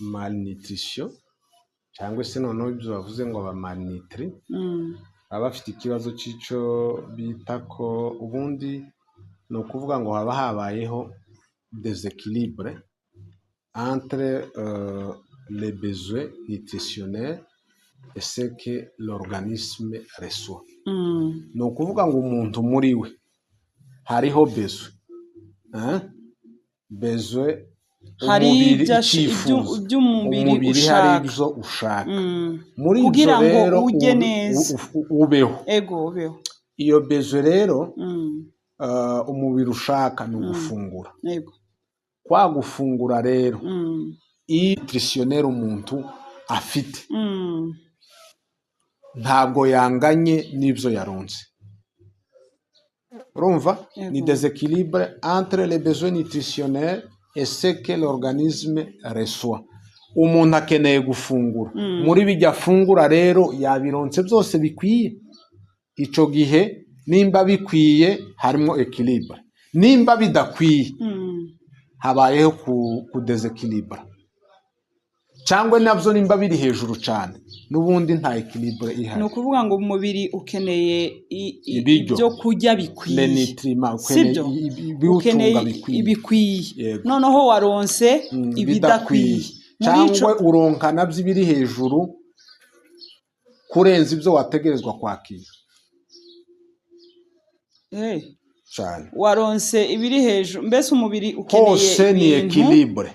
malnutrition cyangwa se noneho ibyo bavuze ngo aba malnutri baba bafite ikibazo cy'ico bita ko ubundi ni ukuvuga ngo haba habayeho déséquilibre entre les besoins nutritionnels et ce que l'organisme reçoit. Ni ukuvuga ngo umuntu muri we hariho besoin hari umubiri hari ibyo ushaka muri kugira ibyo ngo rero ujye neza ubeho. ubeho Iyo besoin rero umubiri ushaka ni ugufungura. Kwa gufungura rero nutritionnel umuntu afite ntabwo yanganye n'ibyo yaronse. Urumva ni déséquilibre entre les besoins nutritionnels et ce que l'organisme reçoit. Umuntu akeneye gufungura muri bijya afungura rero yabironse byose bikwiye. Ico gihe nimba bikwiye harimo équilibre, nimba bidakwiye habayeho ku déséquilibre, cyangwa nabyo nimba biri hejuru cyane n'ubundi nta équilibre ihari. Ni ukuvuga ngo umubiri ukeneye ibyo kurya bikwiye, sibyo? Ukeneye ibikwiye, noneho waronse ibidakwiye, cyangwa uronka nabyo ibiri hejuru kurenza ibyo wategerezwa kwakira. Waronse ibiri hejuru, mbese umubiri ukeneye hose ni équilibre.